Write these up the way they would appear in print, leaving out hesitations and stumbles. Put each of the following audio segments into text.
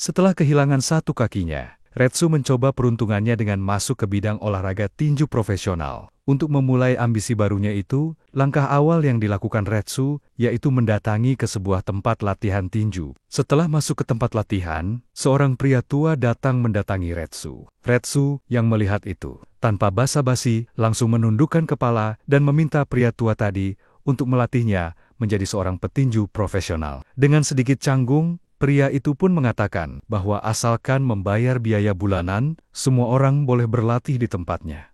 Setelah kehilangan satu kakinya, Retsu mencoba peruntungannya dengan masuk ke bidang olahraga tinju profesional. Untuk memulai ambisi barunya itu, langkah awal yang dilakukan Retsu yaitu mendatangi ke sebuah tempat latihan tinju. Setelah masuk ke tempat latihan, seorang pria tua datang mendatangi Retsu. Retsu yang melihat itu, tanpa basa-basi, langsung menundukkan kepala dan meminta pria tua tadi untuk melatihnya menjadi seorang petinju profesional. Dengan sedikit canggung, pria itu pun mengatakan bahwa asalkan membayar biaya bulanan, semua orang boleh berlatih di tempatnya.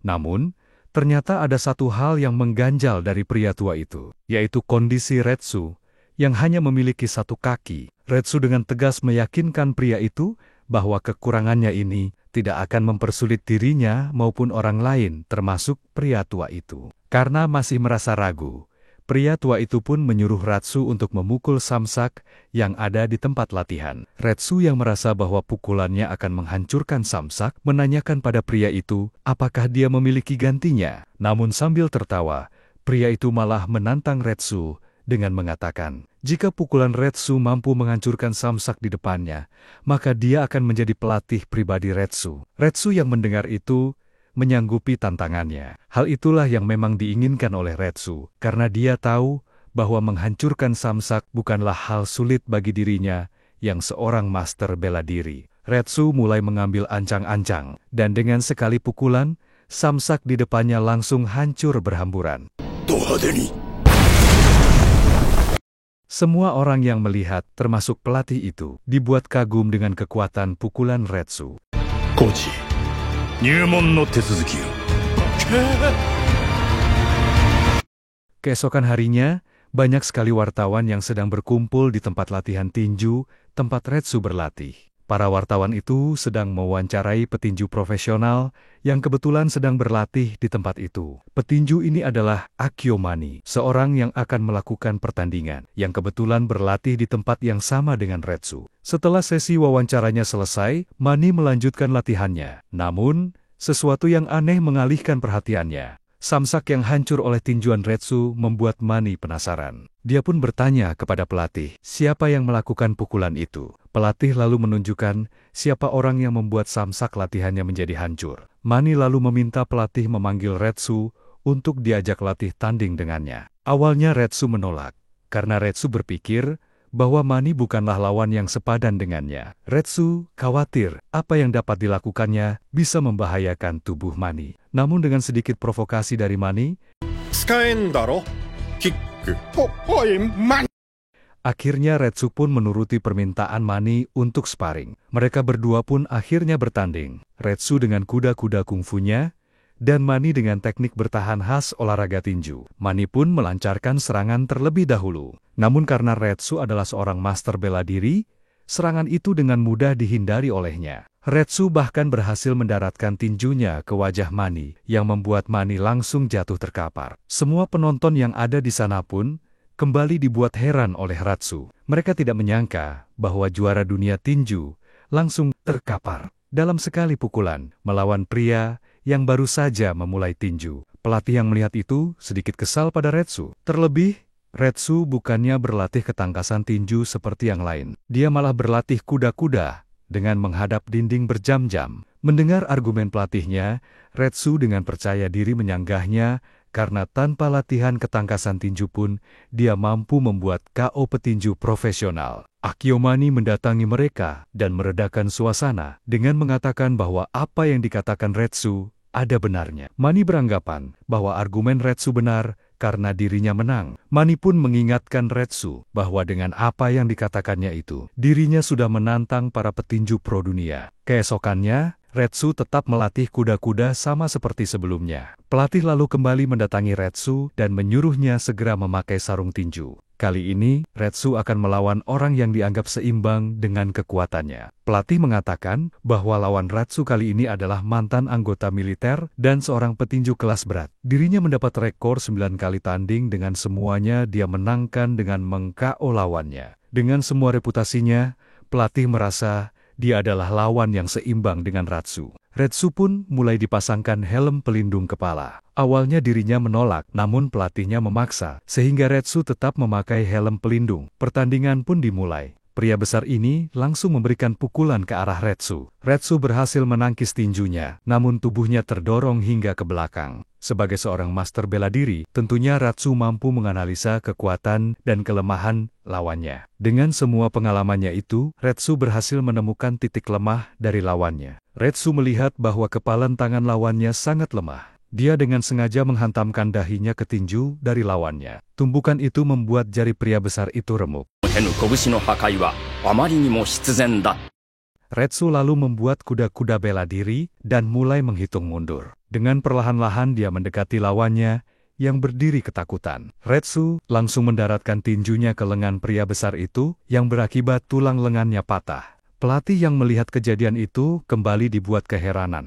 Namun, ternyata ada satu hal yang mengganjal dari pria tua itu, yaitu kondisi Retsu yang hanya memiliki satu kaki. Retsu dengan tegas meyakinkan pria itu bahwa kekurangannya ini tidak akan mempersulit dirinya maupun orang lain, termasuk pria tua itu. Karena masih merasa ragu, pria tua itu pun menyuruh Retsu untuk memukul samsak yang ada di tempat latihan. Retsu yang merasa bahwa pukulannya akan menghancurkan samsak, menanyakan pada pria itu apakah dia memiliki gantinya. Namun sambil tertawa, pria itu malah menantang Retsu dengan mengatakan, jika pukulan Retsu mampu menghancurkan samsak di depannya, maka dia akan menjadi pelatih pribadi Retsu. Retsu yang mendengar itu menyanggupi tantangannya. Hal itulah yang memang diinginkan oleh Retsu, karena dia tahu bahwa menghancurkan samsak bukanlah hal sulit bagi dirinya yang seorang master bela diri. Retsu mulai mengambil ancang-ancang, dan dengan sekali pukulan, samsak di depannya langsung hancur berhamburan. Semua orang yang melihat, termasuk pelatih itu, dibuat kagum dengan kekuatan pukulan Retsu. Koji. Keesokan harinya, banyak sekali wartawan yang sedang berkumpul di tempat latihan tinju, tempat Retsu berlatih. Para wartawan itu sedang mewawancarai petinju profesional yang kebetulan sedang berlatih di tempat itu. Petinju ini adalah Akio Mani, seorang yang akan melakukan pertandingan, yang kebetulan berlatih di tempat yang sama dengan Retsu. Setelah sesi wawancaranya selesai, Mani melanjutkan latihannya. Namun, sesuatu yang aneh mengalihkan perhatiannya. Samsak yang hancur oleh tinjuan Retsu membuat Mani penasaran. Dia pun bertanya kepada pelatih, siapa yang melakukan pukulan itu. Pelatih lalu menunjukkan siapa orang yang membuat samsak latihannya menjadi hancur. Mani lalu meminta pelatih memanggil Retsu untuk diajak latih tanding dengannya. Awalnya Retsu menolak, karena Retsu berpikir bahwa Mani bukanlah lawan yang sepadan dengannya. Retsu khawatir apa yang dapat dilakukannya bisa membahayakan tubuh Mani. Namun dengan sedikit provokasi dari Mani, akhirnya Retsu pun menuruti permintaan Mani untuk sparring. Mereka berdua pun akhirnya bertanding. Retsu dengan kuda-kuda kungfunya, dan Mani dengan teknik bertahan khas olahraga tinju. Mani pun melancarkan serangan terlebih dahulu. Namun karena Retsu adalah seorang master bela diri, serangan itu dengan mudah dihindari olehnya. Retsu bahkan berhasil mendaratkan tinjunya ke wajah Mani, yang membuat Mani langsung jatuh terkapar. Semua penonton yang ada di sana pun kembali dibuat heran oleh Retsu. Mereka tidak menyangka bahwa juara dunia tinju langsung terkapar dalam sekali pukulan melawan pria yang baru saja memulai tinju. Pelatih yang melihat itu sedikit kesal pada Retsu. Terlebih, Retsu bukannya berlatih ketangkasan tinju seperti yang lain. Dia malah berlatih kuda-kuda dengan menghadap dinding berjam-jam. Mendengar argumen pelatihnya, Retsu dengan percaya diri menyanggahnya karena tanpa latihan ketangkasan tinju pun dia mampu membuat KO petinju profesional. Akio Mani mendatangi mereka dan meredakan suasana dengan mengatakan bahwa apa yang dikatakan Retsu ada benarnya. Mani beranggapan bahwa argumen Retsu benar karena dirinya menang. Mani pun mengingatkan Retsu bahwa dengan apa yang dikatakannya itu, dirinya sudah menantang para petinju pro dunia. Keesokannya, Retsu tetap melatih kuda-kuda sama seperti sebelumnya. Pelatih lalu kembali mendatangi Retsu dan menyuruhnya segera memakai sarung tinju. Kali ini, Retsu akan melawan orang yang dianggap seimbang dengan kekuatannya. Pelatih mengatakan bahwa lawan Retsu kali ini adalah mantan anggota militer dan seorang petinju kelas berat. Dirinya mendapat rekor 9 kali tanding dengan semuanya dia menangkan dengan meng-KO lawannya. Dengan semua reputasinya, pelatih merasa dia adalah lawan yang seimbang dengan Retsu. Retsu pun mulai dipasangkan helm pelindung kepala. Awalnya dirinya menolak, namun pelatihnya memaksa, sehingga Retsu tetap memakai helm pelindung. Pertandingan pun dimulai. Pria besar ini langsung memberikan pukulan ke arah Retsu. Retsu berhasil menangkis tinjunya, namun tubuhnya terdorong hingga ke belakang. Sebagai seorang master bela diri, tentunya Retsu mampu menganalisa kekuatan dan kelemahan lawannya. Dengan semua pengalamannya itu, Retsu berhasil menemukan titik lemah dari lawannya. Retsu melihat bahwa kepalan tangan lawannya sangat lemah. Dia dengan sengaja menghantamkan dahinya ke tinju dari lawannya. Tumbukan itu membuat jari pria besar itu remuk. Retsu lalu membuat kuda-kuda bela diri dan mulai menghitung mundur. Dengan perlahan-lahan dia mendekati lawannya yang berdiri ketakutan. Retsu langsung mendaratkan tinjunya ke lengan pria besar itu yang berakibat tulang lengannya patah. Pelatih yang melihat kejadian itu kembali dibuat keheranan.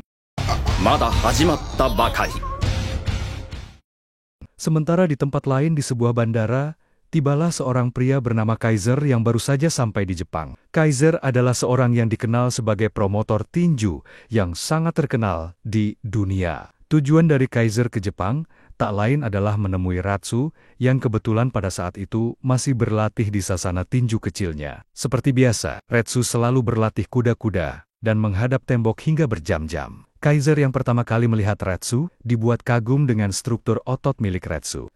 Sementara di tempat lain di sebuah bandara, tibalah seorang pria bernama Kaiser yang baru saja sampai di Jepang. Kaiser adalah seorang yang dikenal sebagai promotor tinju yang sangat terkenal di dunia. Tujuan dari Kaiser ke Jepang tak lain adalah menemui Retsu yang kebetulan pada saat itu masih berlatih di sasana tinju kecilnya. Seperti biasa, Retsu selalu berlatih kuda-kuda dan menghadap tembok hingga berjam-jam. Kaiser yang pertama kali melihat Retsu dibuat kagum dengan struktur otot milik Retsu.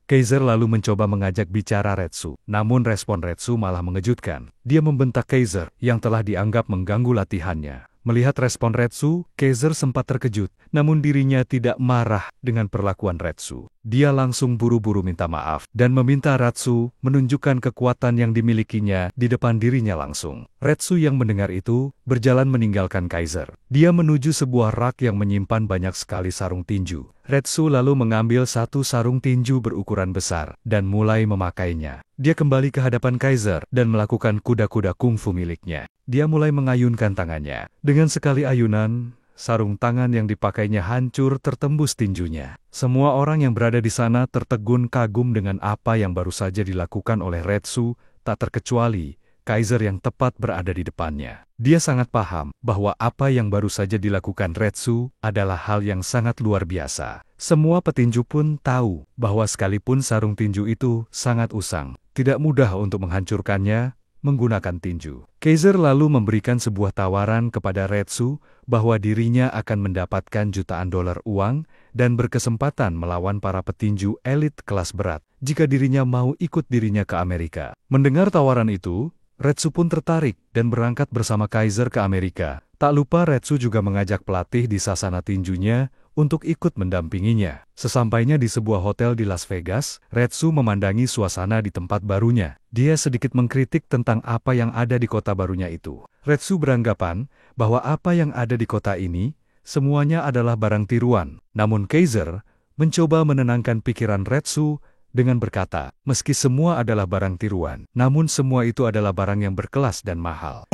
Kaiser lalu mencoba mengajak bicara Retsu, namun respon Retsu malah mengejutkan. Dia membentak Kaiser yang telah dianggap mengganggu latihannya. Melihat respon Retsu, Kaiser sempat terkejut, namun dirinya tidak marah dengan perlakuan Retsu. Dia langsung buru-buru minta maaf dan meminta Retsu menunjukkan kekuatan yang dimilikinya di depan dirinya langsung. Retsu yang mendengar itu berjalan meninggalkan Kaiser. Dia menuju sebuah rak yang menyimpan banyak sekali sarung tinju. Retsu lalu mengambil satu sarung tinju berukuran besar dan mulai memakainya. Dia kembali ke hadapan Kaiser dan melakukan kuda-kuda kungfu miliknya. Dia mulai mengayunkan tangannya. Dengan sekali ayunan, sarung tangan yang dipakainya hancur tertembus tinjunya. Semua orang yang berada di sana tertegun kagum dengan apa yang baru saja dilakukan oleh Retsu, tak terkecuali Kaiser yang tepat berada di depannya. Dia sangat paham bahwa apa yang baru saja dilakukan Retsu adalah hal yang sangat luar biasa. Semua petinju pun tahu bahwa sekalipun sarung tinju itu sangat usang, tidak mudah untuk menghancurkannya menggunakan tinju. Kaiser lalu memberikan sebuah tawaran kepada Retsu bahwa dirinya akan mendapatkan jutaan dolar uang dan berkesempatan melawan para petinju elit kelas berat jika dirinya mau ikut dirinya ke Amerika. Mendengar tawaran itu, Retsu pun tertarik dan berangkat bersama Kaiser ke Amerika. Tak lupa Retsu juga mengajak pelatih di sasana tinjunya untuk ikut mendampinginya. Sesampainya di sebuah hotel di Las Vegas, Retsu memandangi suasana di tempat barunya. Dia sedikit mengkritik tentang apa yang ada di kota barunya itu. Retsu beranggapan bahwa apa yang ada di kota ini semuanya adalah barang tiruan. Namun Kaiser mencoba menenangkan pikiran Retsu dengan berkata, meski semua adalah barang tiruan, namun semua itu adalah barang yang berkelas dan mahal.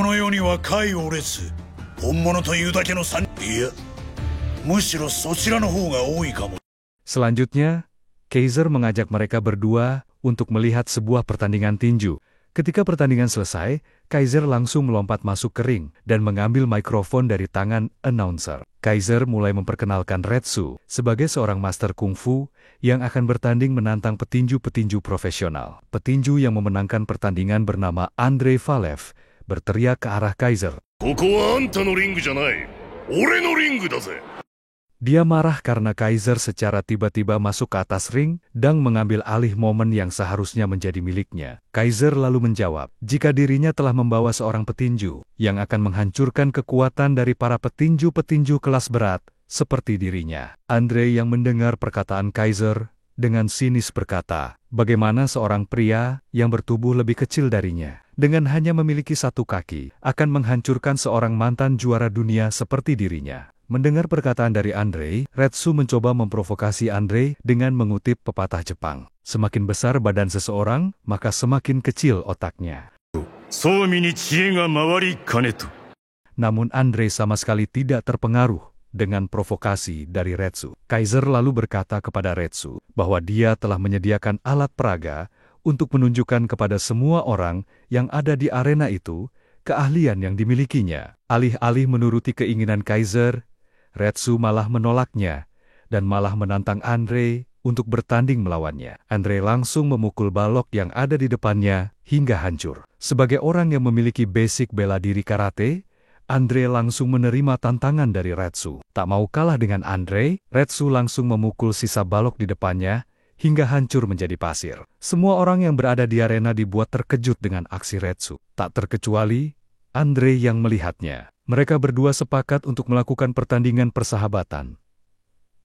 Selanjutnya, Kaiser mengajak mereka berdua untuk melihat sebuah pertandingan tinju. Ketika pertandingan selesai, Kaiser langsung melompat masuk ke ring dan mengambil mikrofon dari tangan announcer. Kaiser mulai memperkenalkan Retsu sebagai seorang master kungfu yang akan bertanding menantang petinju-petinju profesional. Petinju yang memenangkan pertandingan bernama Andrei Valev berteriak ke arah Kaiser. Dia marah karena Kaiser secara tiba-tiba masuk ke atas ring dan mengambil alih momen yang seharusnya menjadi miliknya. Kaiser lalu menjawab, jika dirinya telah membawa seorang petinju yang akan menghancurkan kekuatan dari para petinju-petinju kelas berat seperti dirinya. Andrei yang mendengar perkataan Kaiser dengan sinis berkata, bagaimana seorang pria yang bertubuh lebih kecil darinya, dengan hanya memiliki satu kaki, akan menghancurkan seorang mantan juara dunia seperti dirinya. Mendengar perkataan dari Andrei, Retsu mencoba memprovokasi Andrei dengan mengutip pepatah Jepang. Semakin besar badan seseorang, maka semakin kecil otaknya. Namun Andrei sama sekali tidak terpengaruh dengan provokasi dari Retsu. Kaiser lalu berkata kepada Retsu bahwa dia telah menyediakan alat peraga untuk menunjukkan kepada semua orang yang ada di arena itu keahlian yang dimilikinya. Alih-alih menuruti keinginan Kaiser, Retsu malah menolaknya dan malah menantang Andre untuk bertanding melawannya. Andre langsung memukul balok yang ada di depannya hingga hancur. Sebagai orang yang memiliki basic bela diri karate, Andre langsung menerima tantangan dari Retsu. Tak mau kalah dengan Andre, Retsu langsung memukul sisa balok di depannya hingga hancur menjadi pasir. Semua orang yang berada di arena dibuat terkejut dengan aksi Retsu. Tak terkecuali Andre yang melihatnya. Mereka berdua sepakat untuk melakukan pertandingan persahabatan.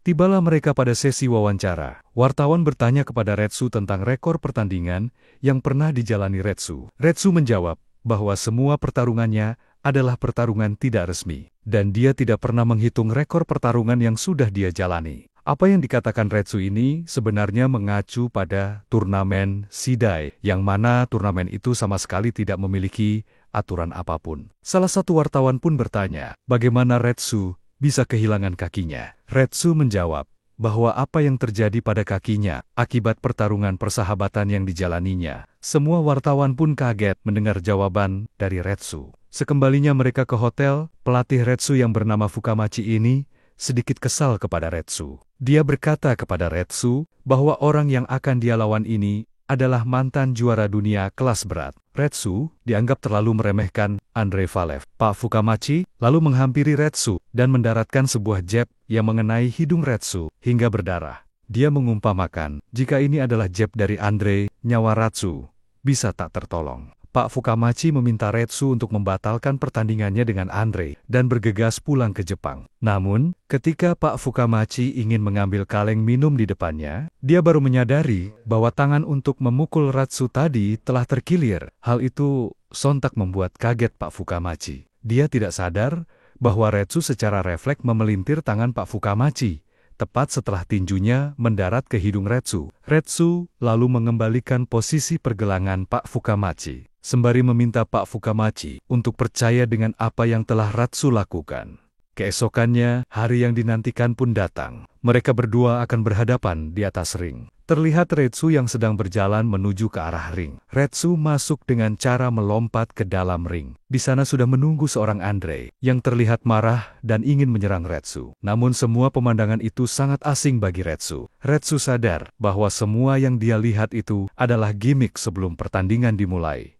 Tibalah mereka pada sesi wawancara. Wartawan bertanya kepada Retsu tentang rekor pertandingan yang pernah dijalani Retsu. Retsu menjawab bahwa semua pertarungannya adalah pertarungan tidak resmi, dan dia tidak pernah menghitung rekor pertarungan yang sudah dia jalani. Apa yang dikatakan Retsu ini sebenarnya mengacu pada turnamen Sidai, yang mana turnamen itu sama sekali tidak memiliki aturan apapun. Salah satu wartawan pun bertanya, bagaimana Retsu bisa kehilangan kakinya? Retsu menjawab bahwa apa yang terjadi pada kakinya akibat pertarungan persahabatan yang dijalaninya. Semua wartawan pun kaget mendengar jawaban dari Retsu. Sekembalinya mereka ke hotel, pelatih Retsu yang bernama Fukamachi ini sedikit kesal kepada Retsu. Dia berkata kepada Retsu bahwa orang yang akan dia lawan ini adalah mantan juara dunia kelas berat. Retsu dianggap terlalu meremehkan Andrei Valev. Pak Fukamachi lalu menghampiri Retsu dan mendaratkan sebuah jab yang mengenai hidung Retsu hingga berdarah. Dia mengumpamakan, jika ini adalah jab dari Andrei, nyawa Retsu bisa tak tertolong. Pak Fukamachi meminta Retsu untuk membatalkan pertandingannya dengan Andre dan bergegas pulang ke Jepang. Namun, ketika Pak Fukamachi ingin mengambil kaleng minum di depannya, dia baru menyadari bahwa tangan untuk memukul Retsu tadi telah terkilir. Hal itu sontak membuat kaget Pak Fukamachi. Dia tidak sadar bahwa Retsu secara refleks memelintir tangan Pak Fukamachi, tepat setelah tinjunya mendarat ke hidung Retsu. Retsu lalu mengembalikan posisi pergelangan Pak Fukamachi, sembari meminta Pak Fukamachi untuk percaya dengan apa yang telah Retsu lakukan. Keesokannya, hari yang dinantikan pun datang. Mereka berdua akan berhadapan di atas ring. Terlihat Retsu yang sedang berjalan menuju ke arah ring. Retsu masuk dengan cara melompat ke dalam ring. Di sana sudah menunggu seorang Andre yang terlihat marah dan ingin menyerang Retsu. Namun semua pemandangan itu sangat asing bagi Retsu. Retsu sadar bahwa semua yang dia lihat itu adalah gimik sebelum pertandingan dimulai.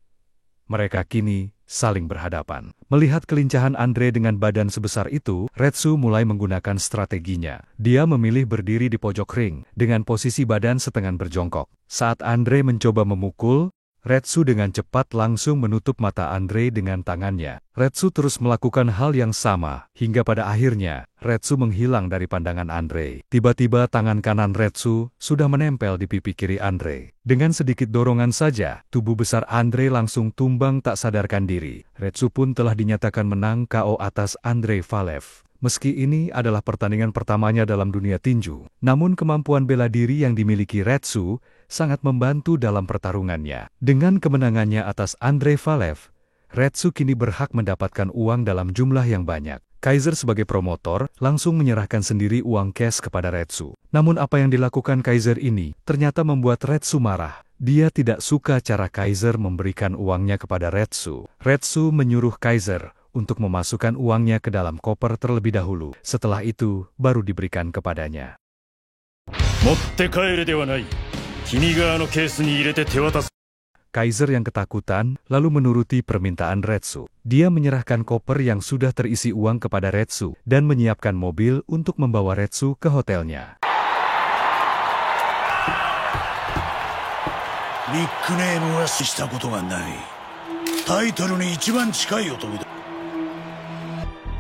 Mereka kini saling berhadapan. Melihat kelincahan Andre dengan badan sebesar itu, Retsu mulai menggunakan strateginya. Dia memilih berdiri di pojok ring, dengan posisi badan setengah berjongkok. Saat Andre mencoba memukul, Retsu dengan cepat langsung menutup mata Andre dengan tangannya. Retsu terus melakukan hal yang sama, hingga pada akhirnya, Retsu menghilang dari pandangan Andre. Tiba-tiba tangan kanan Retsu sudah menempel di pipi kiri Andre. Dengan sedikit dorongan saja, tubuh besar Andre langsung tumbang tak sadarkan diri. Retsu pun telah dinyatakan menang KO atas Andrei Valev. Meski ini adalah pertandingan pertamanya dalam dunia tinju, namun kemampuan bela diri yang dimiliki Retsu sangat membantu dalam pertarungannya. Dengan kemenangannya atas Andrei Valev, Retsu kini berhak mendapatkan uang dalam jumlah yang banyak. Kaiser sebagai promotor langsung menyerahkan sendiri uang cash kepada Retsu. Namun apa yang dilakukan Kaiser ini ternyata membuat Retsu marah. Dia tidak suka cara Kaiser memberikan uangnya kepada Retsu. Retsu menyuruh Kaiser untuk memasukkan uangnya ke dalam koper terlebih dahulu. Setelah itu, baru diberikan kepadanya. Kaiser yang ketakutan, lalu menuruti permintaan Retsu. Dia menyerahkan koper yang sudah terisi uang kepada Retsu, dan menyiapkan mobil untuk membawa Retsu ke hotelnya. Nicknameはしたことがない。タイトルに一番近い男だ。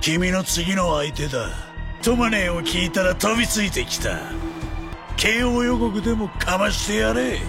君の次の相手だ。トマネーを聞いたら飛びついてきた。KO予告でもかましてやれ。